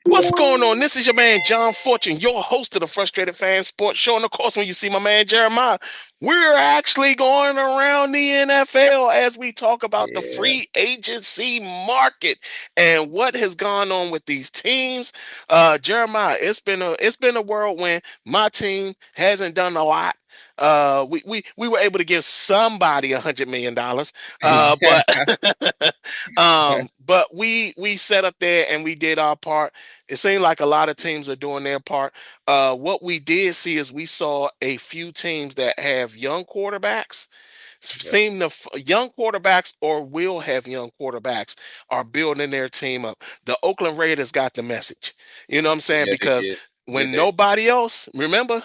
What's going on? This is your man John Fortune, your host of the Frustrated Fan Sports Show. And of course, when you see my man Jeremiah, we're actually going around the NFL as we talk about the Yeah. free agency market and what has gone on with these teams. Jeremiah, it's been a whirlwind. My team hasn't done a lot. We were able to give somebody $100 million, but but we set up there and we did our part. It seemed like a lot of teams are doing their part. What we did see is we saw a few teams that have young quarterbacks. Yep. Young quarterbacks or will have young quarterbacks are building their team up. The Oakland Raiders got the message. You know what I'm saying? Yeah, they Because did. Yeah, when they. nobody else, remember,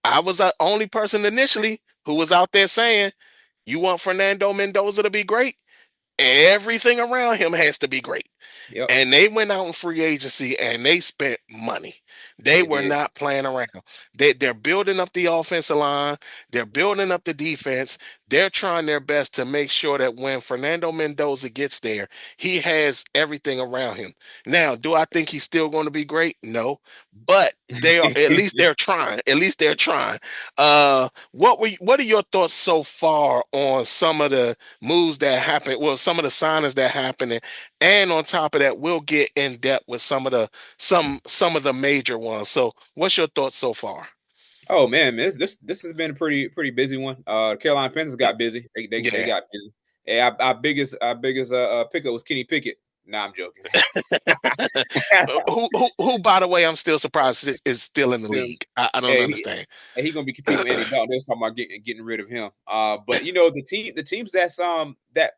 I was the only person initially who was out there saying, you want Fernando Mendoza to be great? Everything around him has to be great. Yep, And they went out in free agency and they spent money. They they were did. not playing around. They're building up the offensive line. They're building up the defense. They're trying their best to make sure that when Fernando Mendoza gets there, he has everything around him. Now, do I think he's still going to be great? No, but they are at least they're trying. At least they're trying. What are your thoughts so far on some of the moves that happened? Well, some of the signings that happened, and on top of that, we'll get in depth with some of the major ones. So, what's your thoughts so far? Oh man, this has been a pretty busy one. Carolina Panthers got busy. They Yeah. got busy. Yeah, our biggest pickup was Kenny Pickett. Nah, I'm joking. Who, by the way, I'm still surprised is still in the Still, league. I don't yeah, he understand. he gonna be competing with Andy Dalton. They're talking about getting rid of him. But the teams that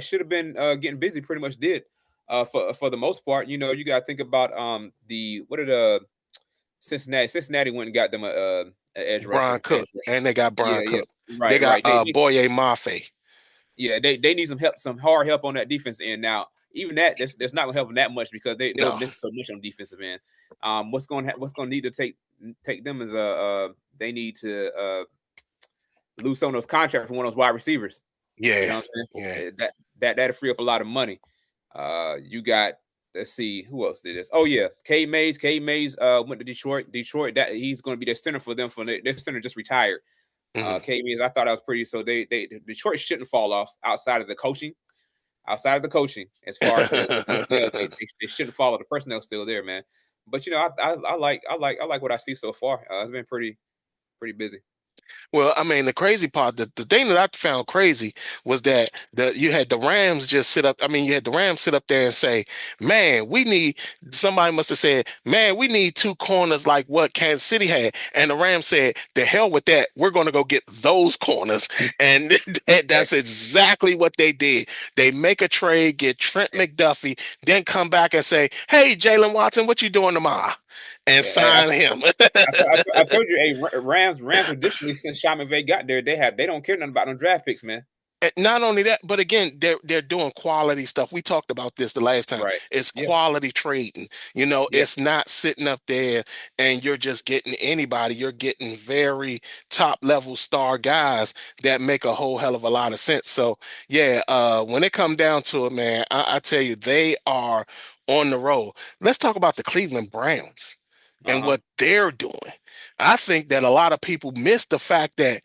should have been getting busy pretty much did. For the most part, you got to think about the what did Cincinnati went and got them a edge Brian rusher. Cook, and they got Yeah, Brian yeah, Cook. They right, got right. Boye Mafe. Yeah, they need some help, some hard help on that defense end. Now, even that's not gonna help them that much because they No. don't miss so much on defensive end. What's gonna need to take them is they need to lose some of those contracts from one of those wide receivers. You Yeah. know what I'm Yeah. saying? That'll free up a lot of money. You got, let's see, who else did this? Oh yeah, K Mays. K Mays went to Detroit. Detroit, that he's going to be their center for them. For their center just retired. Mhm. K Mays, I thought that was pretty. So they Detroit shouldn't fall off outside of the coaching. Outside of the coaching, as far as the personnel, they shouldn't follow. The personnel still there, man. But I like what I see so far. It's been pretty busy. Well, I mean, the crazy part, the thing that I found crazy was that you had the Rams just sit up. I mean, you had the Rams sit up there and say, "Man, we need." Somebody must have said, "Man, we need two corners like what Kansas City had," and the Rams said, "The hell with that. We're going to go get those corners," and that's exactly what they did. They make a trade, get Trent McDuffie, then come back and say, "Hey, Jalen Watson, what you doing tomorrow?" and Yeah, sign him. I told you, hey, Rams traditionally since Sean McVay got there, they don't care nothing about no draft picks, man. And not only that, but again, they're doing quality stuff. We talked about this the last time. Right. It's Yeah. quality trading. You know, Yeah. it's not sitting up there and you're just getting anybody. You're getting very top level star guys that make a whole hell of a lot of sense. So yeah, when it comes down to it, man, I tell you, they are on the roll. Let's talk about the Cleveland Browns and Uh-huh. what they're doing. I think that a lot of people miss the fact that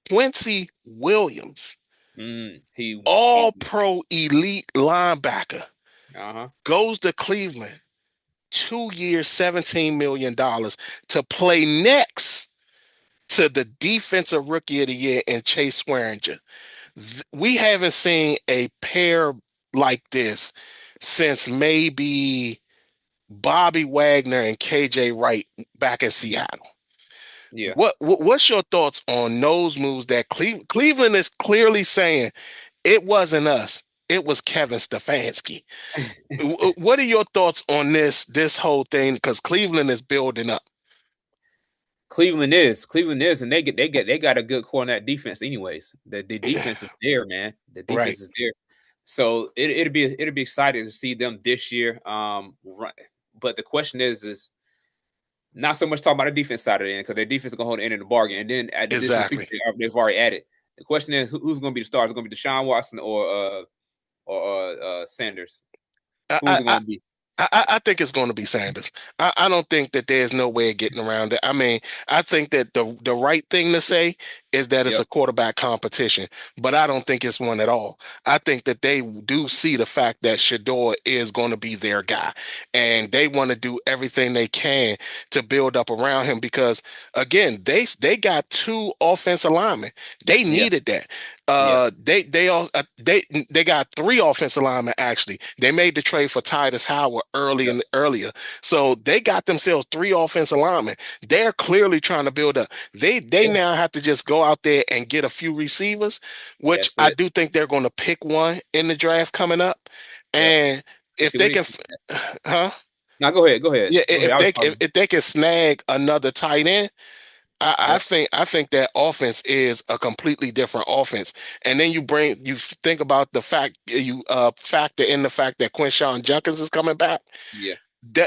Quincy Williams, He all awesome. pro elite linebacker, Uh-huh. goes to Cleveland, 2 years, $17 million to play next to the defensive rookie of the year and Chase Swearinger. We haven't seen a pair like this since maybe Bobby Wagner and KJ Wright back in Seattle. Yeah. What's your thoughts on those moves that Cleveland is clearly saying it wasn't us, it was Kevin Stefanski. What are your thoughts on this whole thing? Because Cleveland is building up. Cleveland is, and they got a good core on that defense. Anyways, the defense is there, man. The Right. defense is there. So it'll be exciting to see them this year. But the question is not so much talking about the defense side of the end because their defense is gonna hold the end of the bargain, and then at the additional pieces Exactly. they've already added. The question is who's going to be the stars? Is it going to be Deshaun Watson or Sanders? I, Who's I, it I going to be? I think it's going to be Sanders. I don't think that there's no way of getting around it. I mean, I think that the right thing to say is that it's Yep. a quarterback competition, but I don't think it's one at all. I think that they do see the fact that Shador is going to be their guy, and they want to do everything they can to build up around him because, again, they got two offensive linemen. They Yeah. needed that. Yeah. They got three offensive linemen actually. They made the trade for Titus Howard Yep. earlier, so they got themselves three offensive linemen. They're clearly trying to build up. They Yeah. now have to just go out there and get a few receivers, which That's I it. do think they're going to pick one in the draft coming up. Yep. And And if see what they he. can, huh? Now go ahead. Go ahead. Yeah, Go ahead. I was talking. if they can snag another tight end, I Yep. think that offense is a completely different offense. And then you think about the fact you factor in the fact that Quinshawn Junkins is coming back. Yeah.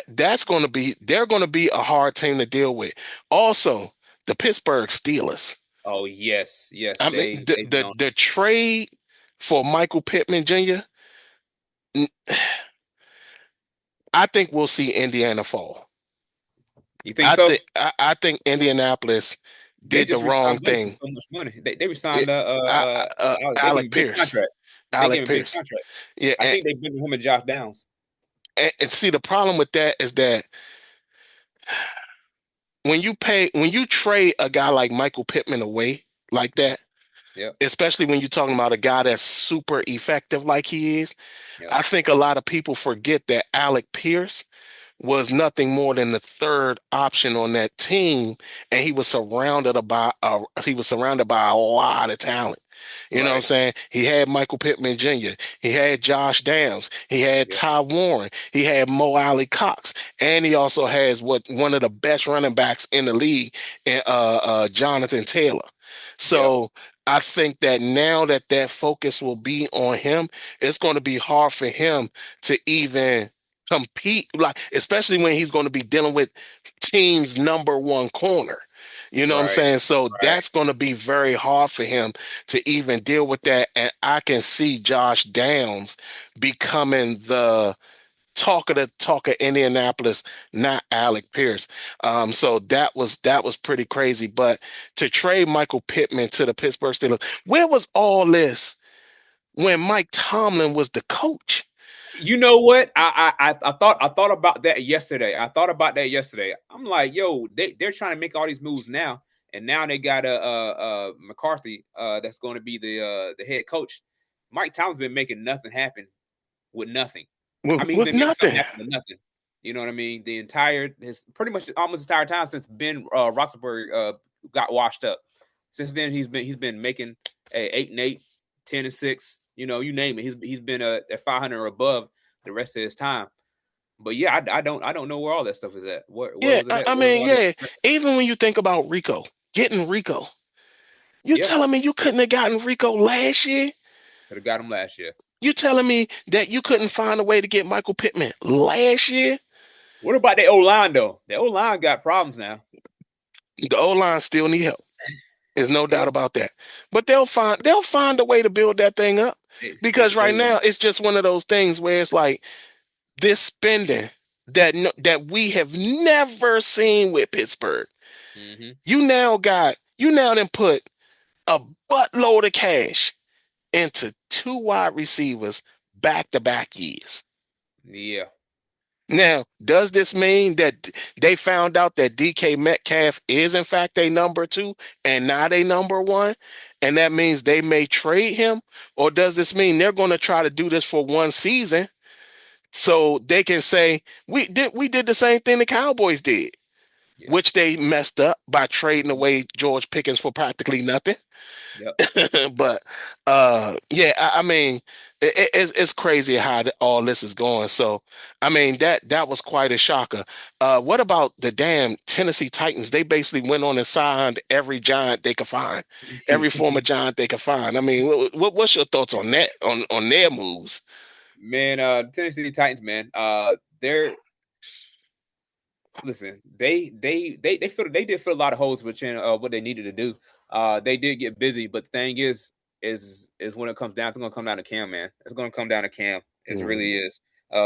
That's going to be they're going to be a hard team to deal with. Also, the Pittsburgh Steelers. Oh yes. Yes. I mean, They've been on. the trade for Michael Pittman Jr. I think we'll see Indiana fall. You think so? I think Indianapolis They did the just wrong resigned Buddy for thing. so much money. They resigned It, They gave him Alec a big Pierce. contract. They gave Alec him a big Pierce. contract. Yeah, I think they've been to him and Josh Downs. and see the problem with that is that when you trade a guy like Michael Pittman away like that, Yep. especially when you're talking about a guy that's super effective like he is, Yep. I think a lot of people forget that Alec Pierce was nothing more than the third option on that team, and he was surrounded by a lot of talent. You know what I'm Right. saying? He had Michael Pittman Jr., he had Josh Downs, he had Yep. Ty Warren, he had Mo Alley Cox, and he also has one of the best running backs in the league, Jonathan Taylor. Yep. So I think that now that focus will be on him, it's going to be hard for him to even compete, like especially when he's going to be dealing with team's number one corner. You know what I'm Right. saying? So Right. that's going to be very hard for him to even deal with that. And I can see Josh Downs becoming the talk of Indianapolis, not Alec Pierce. So that was pretty crazy. But to trade Michael Pittman to the Pittsburgh Steelers, where was all this when Mike Tomlin was the coach? You know what? I thought about that yesterday. I thought about that yesterday. I'm like, yo, they're trying to make all these moves now, and now they got a McCarthy that's going to be the head coach. Mike Tomlin's been making nothing happen with nothing. I mean, he's With been making something nothing. happen with nothing. You know what I mean? The entire his pretty much almost entire time since Ben Roethlisberger got washed up. Since then, he's been making a 8-8, 10-6. You know, you name it. He's been at 500 or above the rest of his time. But yeah, I don't know where all that stuff is at. Where Yeah, was it at? I Where was mean, all yeah. this? Even when you think about Rico, getting Rico, you Yeah, telling me you couldn't have gotten Rico last year? could have got him last year. You telling me that you couldn't find a way to get Michael Pittman last year? What about the O line though? The O line got problems now. The O line still need help. There's no Yeah, doubt about that. But they'll find a way to build that thing up. Because they right now will. it's just one of those things where it's like this spending that we have never seen with Pittsburgh. Hmm. You now then put a buttload of cash into two wide receivers back to back years. Yeah, Now, does this mean that they found out that DK Metcalf is in fact a number two and not a number one? And that means they may trade him? Or does this mean they're going to try to do this for one season so they can say, we did the same thing the Cowboys did, yeah, which they messed up by trading away George Pickens for practically nothing. yep. But yeah, I mean, It's crazy how all this is going. So, I mean, that was quite a shocker. What about the damn Tennessee Titans? They basically went on and signed every giant they could find, every former giant they could find. I mean, what's your thoughts on that, on their moves? Man, Tennessee Titans, man. They're listen. They did fill a lot of holes within what they needed to do. They did get busy, but the thing is when it comes down, it's gonna come down to Cam, man. It's gonna come down to Cam. It Hmm. really is.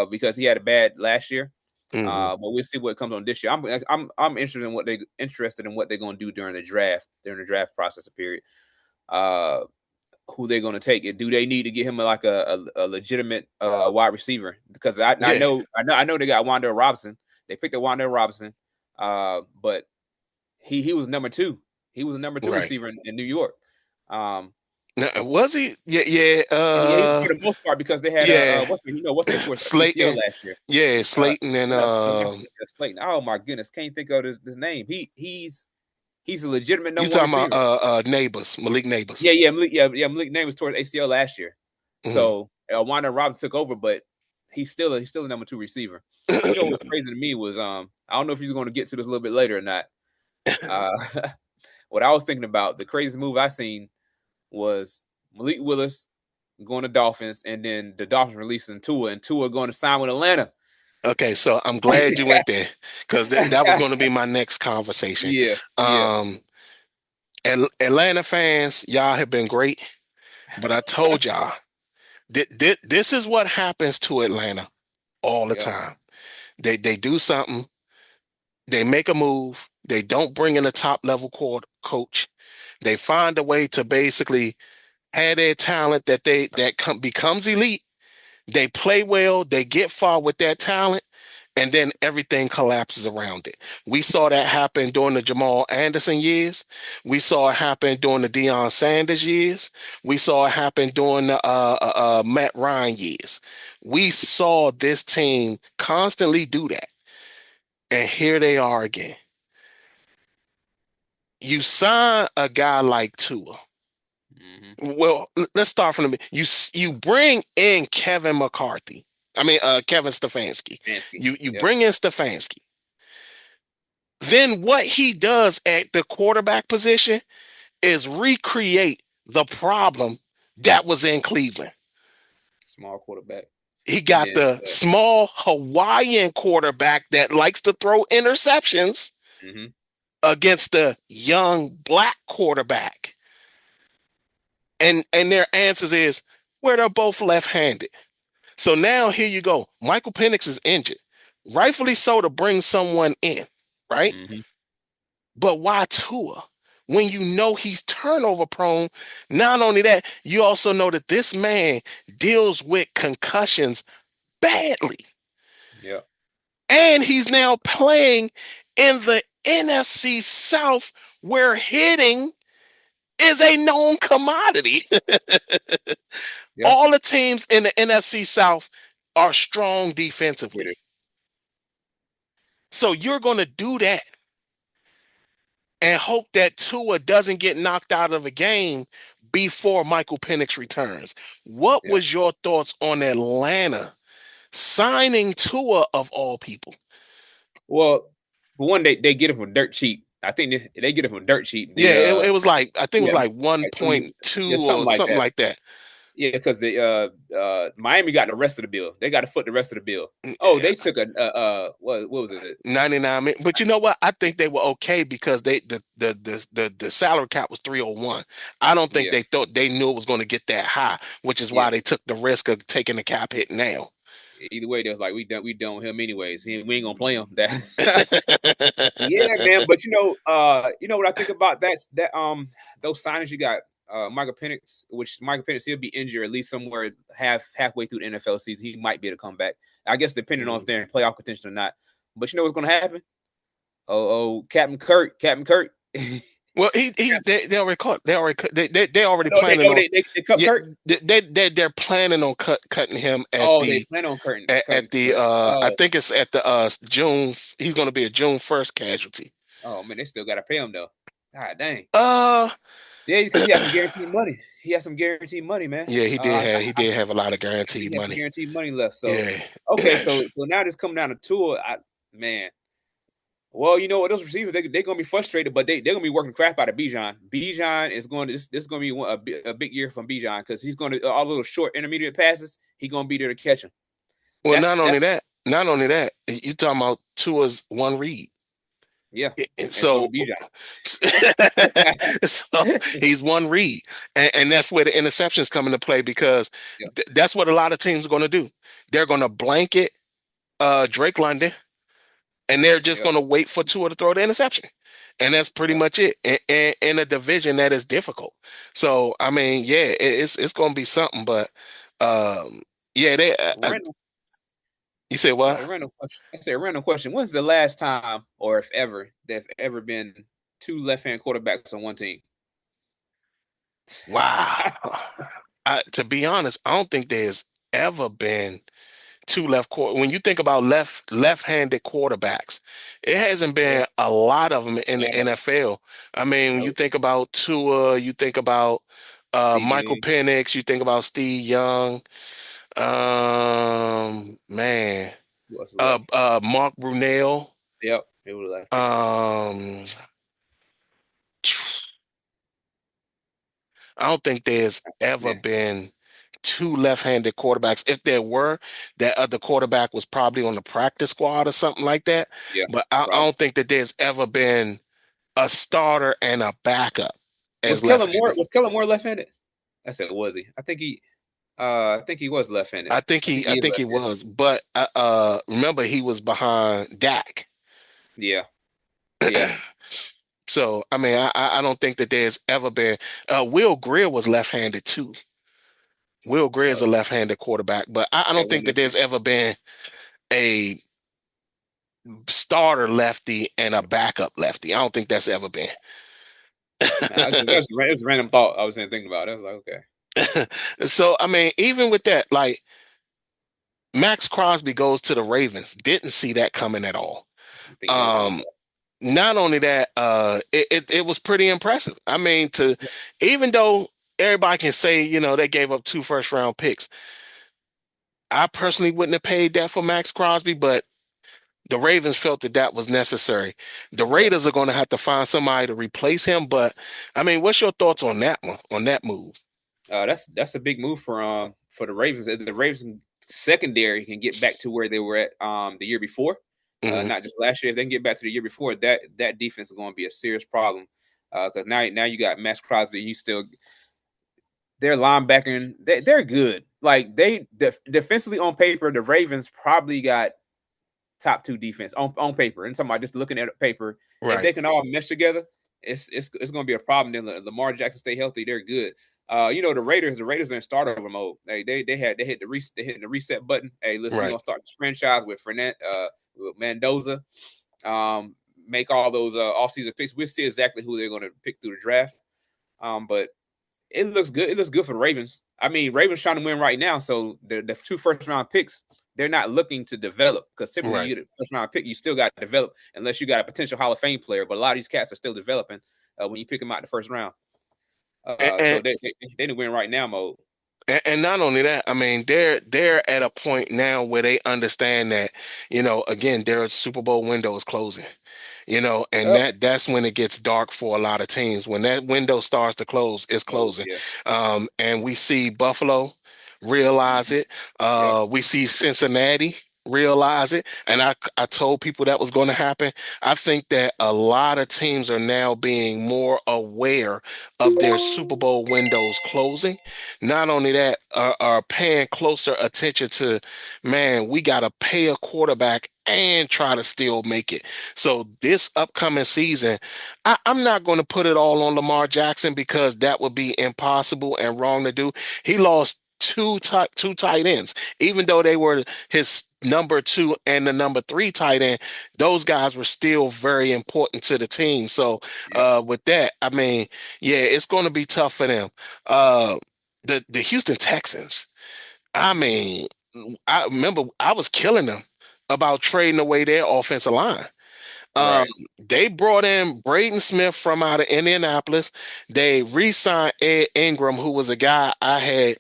Because he had a bad last year. Hmm. But we'll see what comes on this year. I'm interested in what they're gonna do during the draft process period. Uh, who they're going to take. Do they need to get him like a legitimate wide receiver? Because Yeah, I know they got Wan'Dale Robinson. They picked up Wan'Dale Robinson, but he was number two. He was a number two right. receiver in New York. Now, was he? Yeah, yeah, Yeah, for the most part because they had yeah. what's they tore ACL Slayton, last year. yeah, Slayton and Slayton. Oh my goodness, can't think of his name. He's a legitimate you number one talking about receiver. Neighbors, Malik Neighbors. Malik Name was towards ACL last year. Mhm. So Wanda Robinson took over, but he's still a number two receiver. But you know what's crazy to me was I don't know if he's going to get to this a little bit later or not. Uh, what I was thinking about the craziest move I seen was Malik Willis going to Dolphins, and then the Dolphins releasing Tua, and Tua going to sign with Atlanta. Okay, so I'm glad you went there because that was going to be my next conversation. Yeah. Um, Atlanta fans, y'all have been great, but I told y'all this is what happens to Atlanta all the Yep. time. They do something, they make a move, they don't bring in a top level coach. They find a way to basically have their talent becomes elite. They play well, they get far with that talent, and then everything collapses around it. We saw that happen during the Jamal Anderson years. We saw it happen during the Deion Sanders years. We saw it happen during the Matt Ryan years. We saw this team constantly do that. And here they are again. You sign a guy like Tua. Mm-hmm. Well, let's start from the you bring in Kevin McCarthy. I mean, Kevin Stefanski. Mansky. You Yep. bring in Stefanski. Then what he does at the quarterback position is recreate the problem that was in Cleveland. Small quarterback, He and got then the small Hawaiian quarterback that likes to throw interceptions mm-hmm. against the young black quarterback. And their answers is, well, they're both left-handed. So now here you go. Michael Penix is injured. Rightfully so to bring someone in, right? Mm-hmm. But why Tua? When you know he's turnover prone, not only that, you also know that this man deals with concussions badly. Yep. And he's now playing in the NFC South where hitting is a known commodity. Yeah. All the teams in the NFC South are strong Get defensively. it. So you're going to do that and hope that Tua doesn't get knocked out of a game before Michael Penix returns. What Yeah. was your thoughts on Atlanta signing Tua of all people? Well, for one, they get it from dirt cheap. I think they get it from dirt cheap. Yeah, it was like I think it was Yeah, like like some 1.2 something or like something that. like that. Yeah, because the Miami got the rest of the bill. They got to foot the rest of the bill. Oh, Yeah, they took a what was it? 99 minutes. But you know what? I think they were okay because the salary cap was 301. I don't think Yeah, they thought they knew it was going to get that high, which is yeah. why they took the risk of taking the cap hit now. Either way, they was like we done with him anyways. We ain't gonna play him. That yeah, man. But you know what I think about those signings you got. Michael Penix, which Michael Penix, he'll be injured at least somewhere halfway through the NFL season. He might be able to come back. I guess depending on if they're in playoff contention or not. But you know what's going to happen? Captain Kirk. Well, they already caught they already No, planning on they cut yeah Kirk. they're planning on cutting him Oh, they plan on cutting at the Kirk. I think it's at the June. He's going to be a June 1st casualty. Oh man, they still got to pay him though. God dang. Uh Yeah, because he had some guaranteed money. He had some guaranteed money, man. Yeah, he I did have a lot of think guaranteed he had some money. guaranteed money left. So Yeah. okay, so now this coming down to Tua, man. Well, you know what? Those receivers they're gonna be frustrated, but they're gonna be working crap out of Bijan. Bijan is going to this is gonna be a big year from Bijan because he's going to all those short intermediate passes. He's gonna be there to catch them. Well, That's not only that, you talking about Tua's one read. yeah. It's gonna So, be so Bijan. he's one read, and that's where the interceptions come into play because Yeah, that's what a lot of teams are going to do. They're going to blanket Drake London, and they're just yeah. going to wait for Tua to throw the interception, and that's pretty much it. In a division that is difficult, so I mean, yeah, it's going to be something. But yeah, they. Random, You said what? a random question. I say a random question. When's the last time, or if ever, there've ever been two left-hand quarterbacks on one team? Wow. To be honest, I don't think there's ever been two when you think about left-handed quarterbacks, it hasn't Yeah, been a lot of them in the no, NFL. I mean, when you no. think about Tua, you think about Steve Michael Young Penix, you think about Steve Young, man, was left. Mark Brunell. Yep, it was left. Um, I don't think there's ever Yeah, been two left-handed quarterbacks. If there were, that other quarterback was probably on the practice squad or something like that. yeah, But I probably. don't think that there's ever been a starter and a backup as left-handed. Was Kellen Moore left-handed? I said, was he? I think he was left-handed. I think I he is think he left-handed. was, but remember he was behind Dak. Yeah, yeah. So I mean, I don't think that there's ever been. Will Greer was left-handed too. Will Greer is a left-handed quarterback, but I Okay, don't one think that there's left-handed. ever been a starter lefty and a backup lefty. I don't think that's ever been. That's a random thought I was thinking about. I was like, okay, So I mean, even with that, like Max Crosby goes to the Ravens. Didn't see that coming at all. I think nobody Um, saw. Not only that, it was pretty impressive. I mean, to Yeah. even though everybody can say, they gave up two first round picks, I personally wouldn't have paid that for Max Crosby, but the Ravens felt that that was necessary. The Yeah. Raiders are going to have to find somebody to replace him, but I mean, what's your thoughts on that one, on that move? That's a big move for the Ravens. If the Ravens secondary can get back to where they were at the year before, Hmm. not just last year. If they can get back to the year before, that defense is going to be a serious problem. Because now you got Max Crosby. You still their linebacker. They're good. Like defensively on paper, the Ravens probably got top two defense on paper. And somebody just looking at paper, if Right, they can all mesh together, it's going to be a problem. Then Lamar Jackson stay healthy, they're good. The Raiders are in starter mode. They hit the reset button. Hey, listen, we're right. gonna start this franchise with Mendoza. Make all those offseason picks. We'll see exactly who they're going to pick through the draft. But it looks good. It looks good for the Ravens. I mean, Ravens trying to win right now, so the two first round picks, they're not looking to develop because typically Right. you get a first round pick, you still got to develop unless you got a potential Hall of Fame player. But a lot of these cats are still developing when you pick them out in the first round. So And, they didn't win right now mode. and not only that, I mean, they're at a point now where they understand that, again, their Super Bowl window is closing. And Yep. that's when it gets dark for a lot of teams. When that window starts to close, it's Oh closing. yeah. And we see Buffalo realize Mm-hmm. it. Yep. We see Cincinnati realize it. And I told people that was going to happen. I think that a lot of teams are now being more aware of their Super Bowl windows closing. Not only that, are paying closer attention to, man, we got to pay a quarterback and try to still make it. So this upcoming season, I'm not going to put it all on Lamar Jackson because that would be impossible and wrong to do. He lost two tight ends, even though they were his number two and the number three tight end. Those guys were still very important to the team. So Yep. with that, I mean, yeah, it's going to be tough for them. Uh, the Houston Texans. I mean, I remember I was killing them about trading away their offensive line. Um, Right. they brought in Braden Smith from out of Indianapolis. They re-signed Ed Ingram, who was a guy I had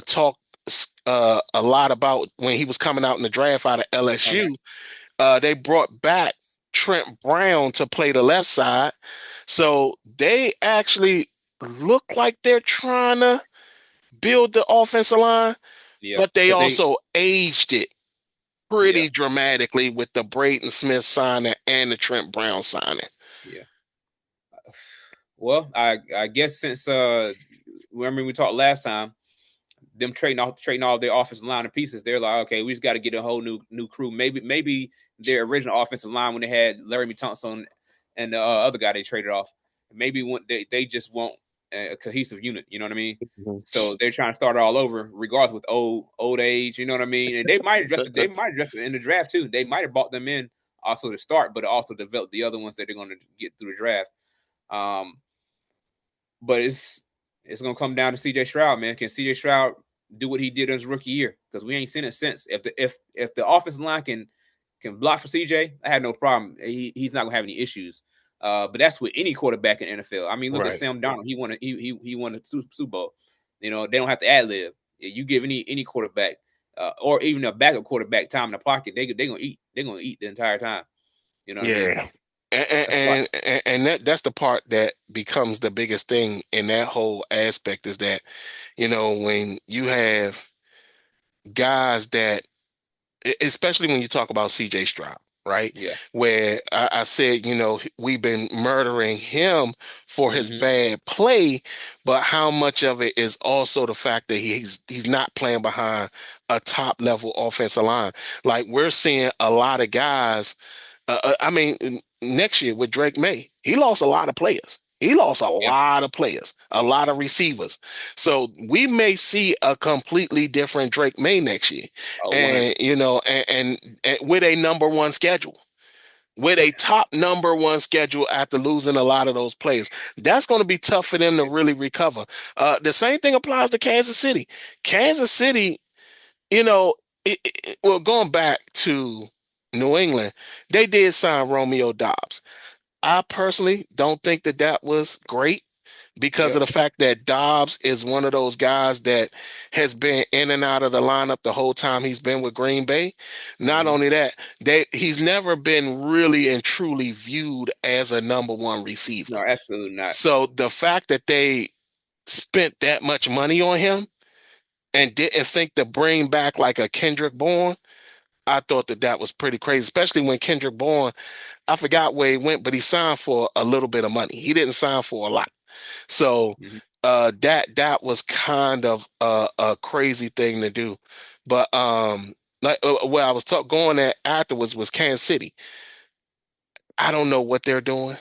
talked a lot about when he was coming out in the draft out of Okay. LSU. They brought back Trent Brown to play the left side. So they actually look like they're trying to build the offensive line, Yeah. but they Because they. also aged it Yeah. pretty dramatically with the Braden Smith signing and the Trent Brown signing. Yeah. Well, I guess since remember we talked last time, them trading all their offensive line and pieces, they're like, okay, we just got to get a whole new crew. Maybe their original offensive line when they had Laramie Thompson and the other guy they traded off, maybe when they just want a cohesive unit. You know what I mean? Mhm. So they're trying to start all over, regardless with old age. You know what I mean? And they might address it. They might address it in the draft too. They might have bought them in also to start, but also develop the other ones that they're going to get through the draft. Um, but it's gonna come down to CJ Stroud, man. Can CJ Stroud do what he did in his rookie year? Because we ain't seen it since. If the offensive line can block for CJ, I had no problem. He's not gonna have any issues. But that's with any quarterback in NFL. I mean, look at Right. Sam Darnold. He won a Super Bowl. You know, they don't have to ad lib. You give any quarterback or even a backup quarterback time in the pocket, they gonna eat. They're gonna eat the entire time. You know what I mean? Yeah. And, That's why. that's the part that becomes the biggest thing in that whole aspect is that, when you have guys that especially when you talk about CJ Stroud, right? Yeah. Where I said, we've been murdering him for his Mm-hmm. bad play, but how much of it is also the fact that he's not playing behind a top level offensive line. Like we're seeing a lot of guys. I mean, next year with Drake May, he lost a lot of players. He lost a Yeah. lot of players, a lot of receivers. So we may see a completely different Drake May next year. Oh, And, 100%. and with a number one schedule, with a top number one schedule after losing a lot of those players. That's going to be tough for them to really recover. The same thing applies to Kansas City. Kansas City, you know, well, going back to New England, they did sign Romeo Dobbs. I personally don't think that that was great because of Yep. the fact that Dobbs is one of those guys that has been in and out of the lineup the whole time he's been with Green Bay. Not Mm-hmm. only that, he's never been really and truly viewed as a number one receiver. No, absolutely not. So the fact that they spent that much money on him and didn't think to bring back like a Kendrick Bourne, I thought that that was pretty crazy, especially when Kendrick Bourne, I forgot where he went, but he signed for a little bit of money. He didn't sign for a lot. So Mm-hmm. that was kind of a crazy thing to do. But like where I was going at afterwards was Kansas City. I don't know what they're doing.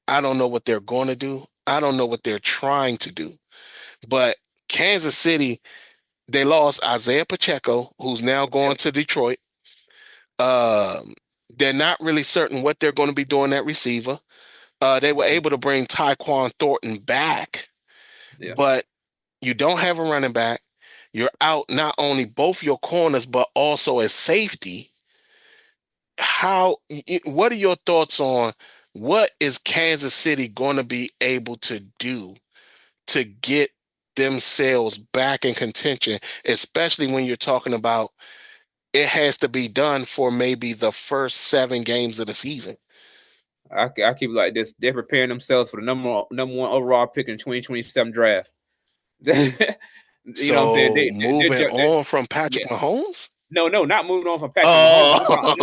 I don't know what they're going to do. I don't know what they're trying to do. But Kansas City, they lost Isaiah Pacheco, who's now Yep. going to Detroit. Um, they're not really certain what they're going to be doing at receiver. They were Mm-hmm. able to bring Tyquan Thornton back, Yeah. but you don't have a running back. You're out not only both your corners, but also as safety. What are your thoughts on what is Kansas City going to be able to do to get themselves back in contention, especially when you're talking about it has to be done for maybe the first 7 games of the season? I keep it like this. They're preparing themselves for the number one overall pick in 2027 draft. You know what I'm saying? So moving They're on from Patrick yeah. Mahomes? No, not moving on from Patrick Mahomes. I'm talking,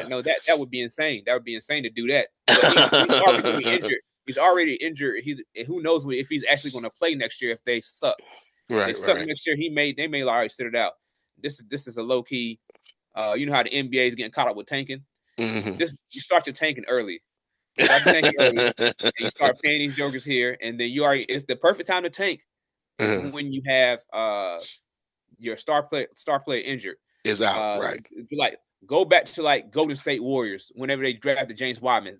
no. Oh, That would be insane. That would be insane to do that. But he's already gonna be injured. He's already injured. Who knows if he's actually going to play next year if they suck. If they right, suck right. next year, they may like, all right, sit it out. This is a low key. You know how the NBA is getting caught up with tanking. Hmm. This you start your tanking early. You start your tanking early, and you start paying these jokers here, and then it's the perfect time to tank. Is when you have your star player injured. Is out, Uh, right. like go back to like Golden State Warriors whenever they drafted James Wiseman.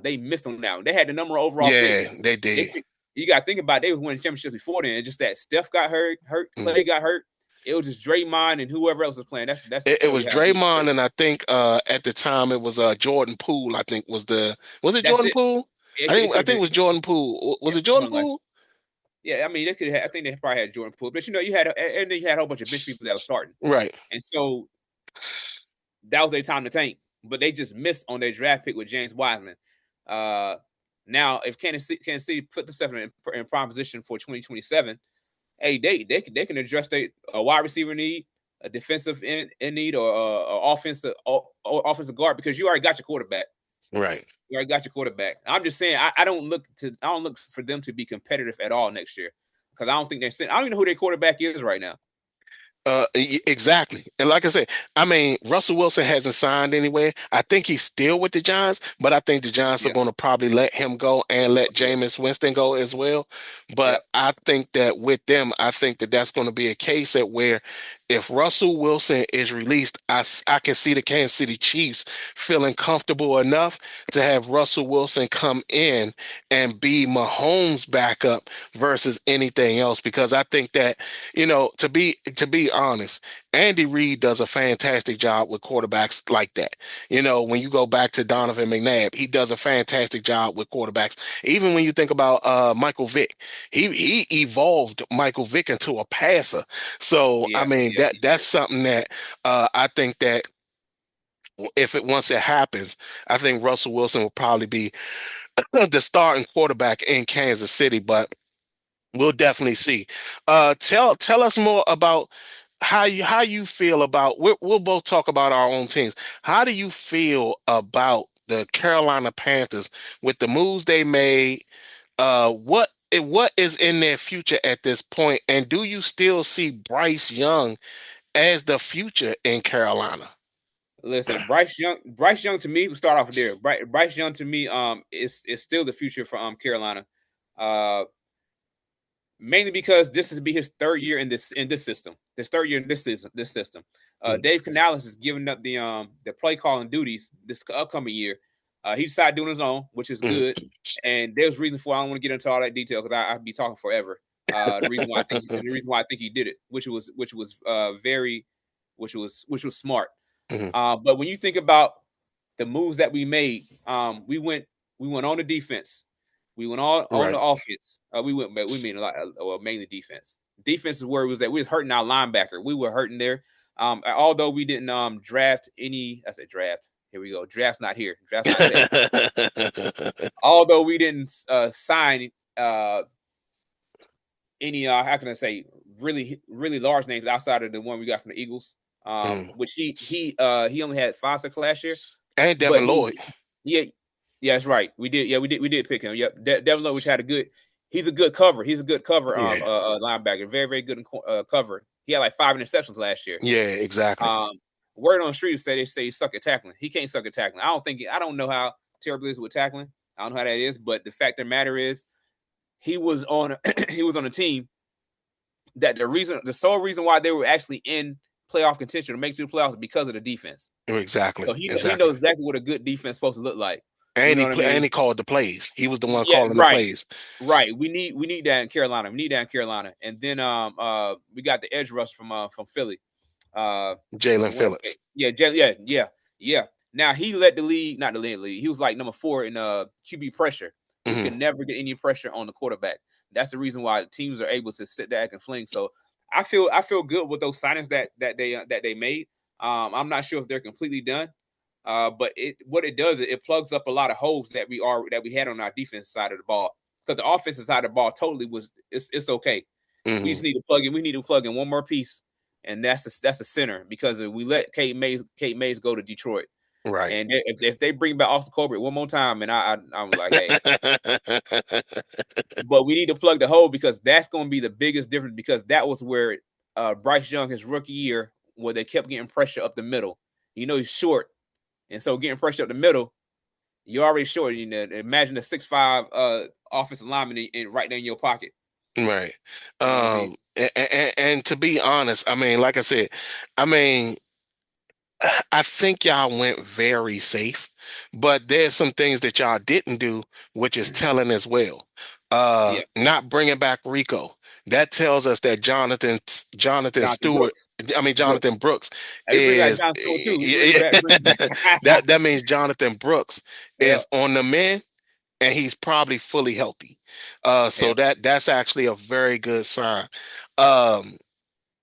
They missed on that. They had the number overall pick. Yeah, they They did. you got to think about it, they was winning championships before then. It's just that Steph got hurt, Mm. Clay got hurt. It was just Draymond and whoever else was playing. That's the It story was we have. We Draymond, and I think at the time it was Jordan Poole. I think was it That's Jordan it. Poole? It I could have think it been was Jordan Poole. Was yeah, it Jordan something like Poole? yeah. I mean, they could. I think they probably had Jordan Poole, but you had and then you had a whole bunch of bench people that were starting, Right, and so that was their time to tank. But they just missed on their draft pick with James Wiseman. Uh, Now, if Kansas City put themselves in prime position for 2027, hey, they can address a wide receiver need, a defensive in need, or offensive guard because you already got your quarterback. right. You already got your quarterback. I'm just saying I don't look for them to be competitive at all next year because I don't think I don't even know who their quarterback is right now. Exactly. And like I said, I mean, Russell Wilson hasn't signed anywhere. I think he's still with the Giants, but I think the Giants are Yeah. going to probably let him go and let Yeah. Jameis Winston go as well. But Yep. I think that with them, I think that that's going to be a case at where if Russell Wilson is released, I can see the Kansas City Chiefs feeling comfortable enough to have Russell Wilson come in and be Mahomes' backup versus anything else. Because I think that to be honest, Andy Reid does a fantastic job with quarterbacks like that. When you go back to Donovan McNabb, he does a fantastic job with quarterbacks. Even when you think about Michael Vick, he evolved Michael Vick into a passer. So I Yeah. mean Yeah. He that's did. something that I think that if it once it happens, I think Russell Wilson will probably be the starting quarterback in Kansas City. But we'll definitely see. Tell us more about how you feel about. We'll both talk about our own teams. How do you feel about the Carolina Panthers with the moves they made? What is in their future at this point, and do you still see Bryce Young as the future in Carolina? Listen, Bryce Young to me, we start off with there. Bryce Young to me, is still the future for Carolina. Uh, Mainly because this is be his third year in this system. His third year in this system. Dave Canales is giving up the play calling duties this upcoming year. He decided doing his own, which is Mhm. good. And there's reason for I don't want to get into all that detail because I'd be talking forever. The reason why I think he did it, which was very, which was smart. Mhm. But when you think about the moves that we made, we went on the defense. We went on the Right. offense. We mean a lot, well, mainly defense. Defense is where it was that we was hurting our linebacker. We were hurting there. Although we didn't draft any, I said draft. Here we go. Draft's not here. Draft's not technically. Although we didn't sign any, how can I say, really really large names outside of the one we got from the Eagles. Mhm. Which he only had 5 6 last year, And but Devin Lloyd. yeah, yeah, that's right. We did. Yeah, we did pick him. Yep. Devin Lloyd, which had a good. He's a good cover. He's a good cover. Yeah. Linebacker. Very very good in cover. He had like 5 interceptions last year. Yeah, exactly. Um, Word on the street is they say he suck at tackling. He can't suck at tackling. I don't know how terrible he is with tackling. I don't know how that is, but the fact of the matter is, he was on he was on a team that the sole reason why they were actually in playoff contention to make it to the playoffs is because of the defense. Exactly. So he Exactly. knows exactly what a good defense is supposed to look like. You And know he what I play, and mean? he called the plays. He was the one Yeah, calling the right. plays. Right. We need that in Carolina. We need that in Carolina. And then we got the edge rush from Philly. Jalen What Phillips. yeah. Now he led the league, not the league. He was like number 4 in QB pressure. He Hmm. can never get any pressure on the quarterback. That's the reason why teams are able to sit back and fling. So I feel good with those signings that they made. I'm not sure if they're completely done. But what it does is it plugs up a lot of holes that we had on our defense side of the ball. Because the offensive side of the ball totally it's okay. We Hmm. just need to plug in. We need to plug in one more piece, and that's a center. Because if we let Kate Mays go to Detroit, Right. and if they bring back Austin Colbert one more time, and I'm like, hey, but we need to plug the hole because that's going to be the biggest difference. Because that was where Bryce Young his rookie year, where they kept getting pressure up the middle. He's short, and so getting pressure up the middle, you're already short. Imagine a 6'5" offensive lineman right there in your pocket. Right. You know what I mean? And to be honest, I mean, like I said, I mean, I think y'all went very safe, but there's some things that y'all didn't do, which is telling as well. Yeah, Not bringing back Rico. That tells us that Jonathan Jonathan Stewart, Brooks. I mean Brooks. Jonathan Brooks And we bring back is Jonathan Stewart too. We bring back that means Jonathan Brooks yeah, is on the mend and he's probably fully healthy. yeah, So that's actually a very good sign. Um,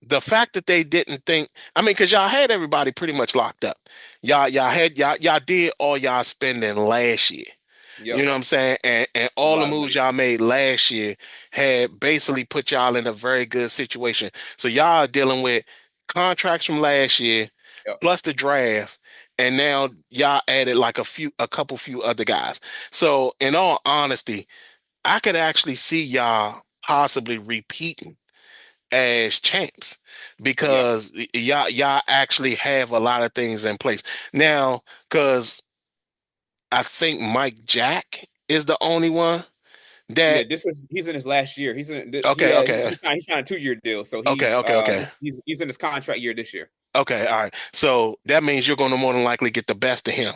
the fact that they didn't think, I mean, because y'all had everybody pretty much locked up. Y'all did all y'all spending last year. You yep. know what I'm saying? And A all the lot of moves money. y'all made last year had basically put y'all in a very good situation. So y'all are dealing with contracts from last year, Yep. plus the draft, and now y'all added like a couple few other guys. So in all honesty, I could actually see y'all possibly repeating as champs Yeah. because y'all actually have a lot of things in place now. Because I think Mike Jack is the only one Yeah, that. he's in his last year. Okay, okay, He signed a 2 year deal, so okay, okay, okay. he's in his contract year this year. Okay, all right. So that means you're going to more than likely get the best of him.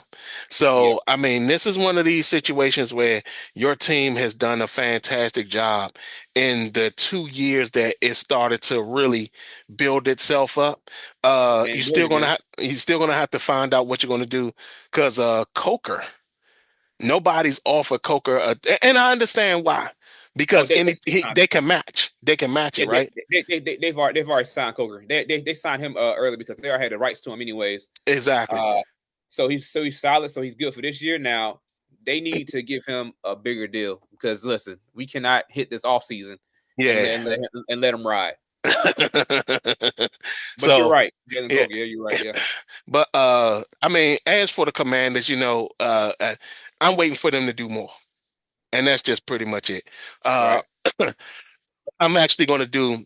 Yeah, So, I mean, this is one of these situations where your team has done a fantastic job in the 2 years that it started to really build itself up. and do it again. You're still gonna have to find out what you're gonna do because Coker, nobody's offered Coker, and I understand why. Oh, Because they signed. they can match it, Yeah, right? they've already signed Coker. They signed him early because they already had the rights to him anyways. Exactly. Uh, so he's solid. So he's good for this year. Now they need to give him a bigger deal because listen, we cannot hit this off season Yeah. and let him ride. But you're So right, Jalen yeah, Coker. Yeah, you're right. Yeah, but I mean, as for the Commanders, I'm waiting for them to do more, and that's just pretty much it. Uh, right. I'm actually going to do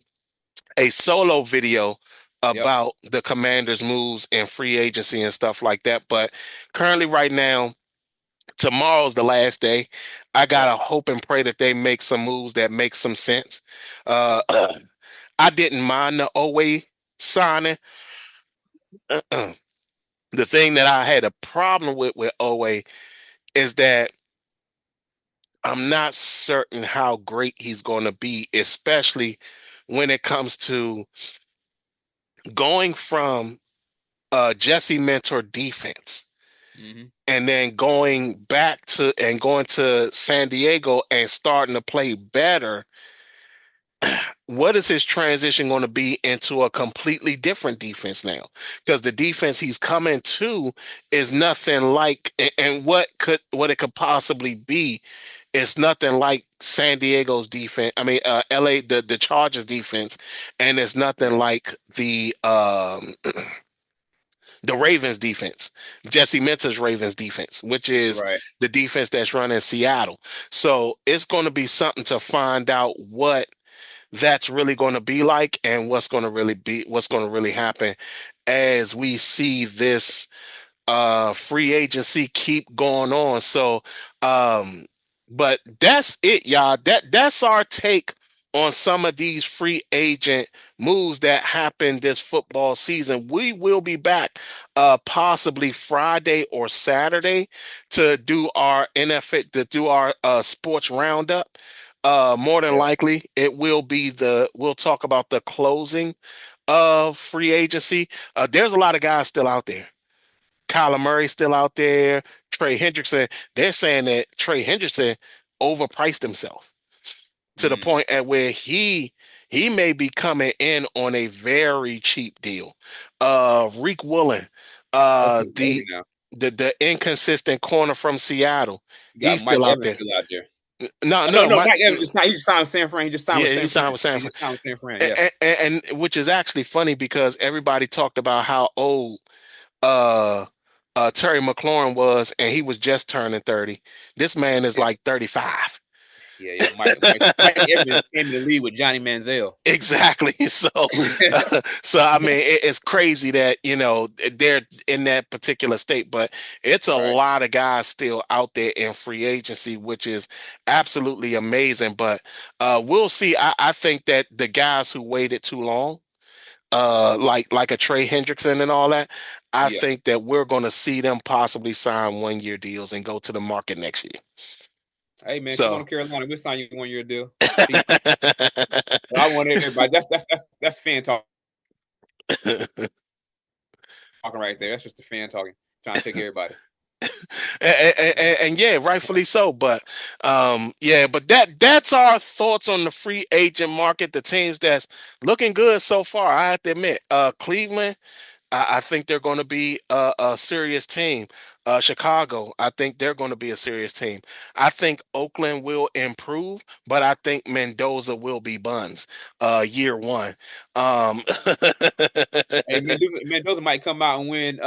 a solo video Yep. about the Commanders' moves and free agency and stuff like that. But currently, right now, tomorrow's the last day. I Yep. gotta hope and pray that they make some moves that make some sense. Uh, I didn't mind the Owe signing. The thing that I had a problem with Owe is that I'm not certain how great he's going to be, especially when it comes to going from Jesse Mentor defense Hmm. and then going to San Diego and starting to play better. What is his transition going to be into a completely different defense now? Because the defense he's coming to is nothing like, and what it could possibly be, it's nothing like San Diego's defense. I mean, LA, the Chargers defense, and it's nothing Yeah. like the Ravens defense, Jesse Mentor's Ravens defense, which is Right. the defense that's run in Seattle. So it's going to be something to find out what that's really going to be like and what's going to really happen as we see this free agency keep going on. So but that's it, y'all. That's our take on some of these free agent moves that happened this football season. We will be back possibly Friday or Saturday to do our NFL, to do our sports roundup. More than Yeah. likely it will be we'll talk about the closing of free agency. There's a lot of guys still out there. Kyler Murray still out there. Trey Hendrickson. They're saying that Trey Hendrickson overpriced himself to the Mm. point at where he may be coming in on a very cheap deal. Reek Woolen, That's uh, getting crazy the now. the inconsistent corner from Seattle. You got He's Mike still out Evans there. still out there. No, Oh, no, no, no, Mike. Mike Evans just signed. He just signed with San Fran. He just signed with Yeah, San he signed Fran. with He Sanford, just signed with San Fran. Yeah. and which is actually funny because everybody talked about how old uh Terry McLaurin was, and he was just turning 30. This man is Yeah. like 35. Yeah. Yeah. Mike Evans came in the league with Johnny Manziel. Exactly. So, so I mean, it's crazy that they're in that particular state, but it's a Right. lot of guys still out there in free agency, which is absolutely amazing. But we'll see. I think that the guys who waited too long, like a Trey Hendrickson and all that, I Yeah. think that we're going to see them possibly sign 1 year deals and go to the market next year. Hey man, come on So to Carolina. We'll sign you 1 year deal. Cheap. But I want everybody. That's fan talking right there. That's just the fan talking, trying to take everybody. and yeah, rightfully so. But yeah, but that's our thoughts on the free agent market. The teams that's looking good so far. I have to admit, Cleveland. I think they're going to be a serious team. Chicago, I think they're going to be a serious team. I think Oakland will improve, but I think Mendoza will be buns year one. Um, Hey, Mendoza might come out and win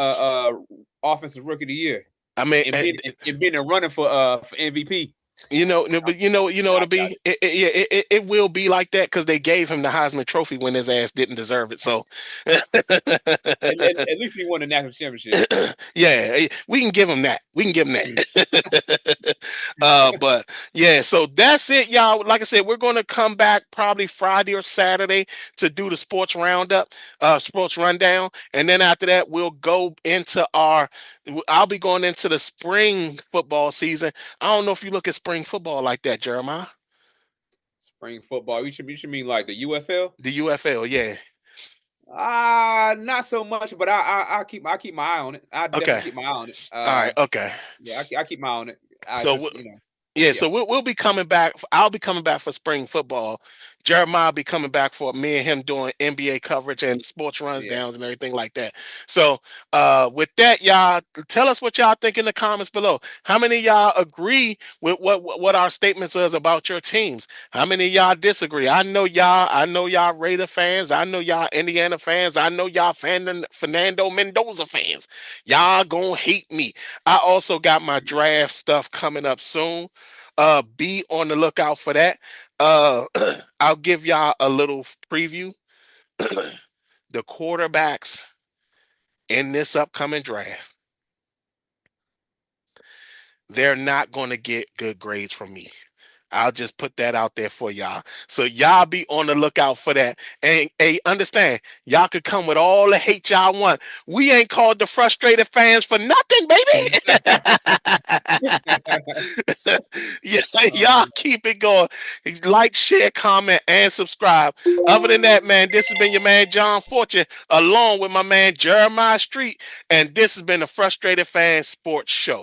offensive rookie of the year I mean, and been in running for MVP. no, but you know I it'll got be. It will be like that because they gave him the Heisman Trophy when his ass didn't deserve it. So, at least he won the national championship. yeah, we can give him that. We can give him that. But yeah, so that's it, y'all. Like I said, we're going to come back probably Friday or Saturday to do the sports roundup, sports rundown, and then after that, we'll go into our. I'll be going into the spring football season. I don't know if you look at spring football like that, Jeremiah. Spring football. You should mean like the UFL? The UFL, yeah. Not so much, but I keep my eye on it. I definitely Okay. keep my eye on it. All right. Okay. Yeah, I keep my eye on it. I So just yeah, yeah, so we'll be coming back. I'll be coming back for spring football. Jeremiah will be coming back for me and him doing NBA coverage and sports runs yeah. downs and everything like that. So with that, y'all tell us what y'all think in the comments below. How many of y'all agree with what our statements is about your teams? How many of y'all disagree? I know y'all Raider fans. I know y'all Indiana fans. I know y'all Fernando Mendoza fans. Y'all gonna hate me. I also got my draft stuff coming up soon. Be on the lookout for that. Uh, I'll give y'all a little preview. The quarterbacks in this upcoming draft, they're not going to get good grades from me. I'll just put that out there for y'all. So y'all be on the lookout for that. And hey, understand, y'all could come with all the hate y'all want. We ain't called the frustrated fans for nothing, baby. Yeah, y'all Um, keep it going. Like, share, comment, and subscribe. Other than that, man, this has been your man John Fortune, along with my man Jeremiah Street, and this has been the Frustrated Fan Sports Show.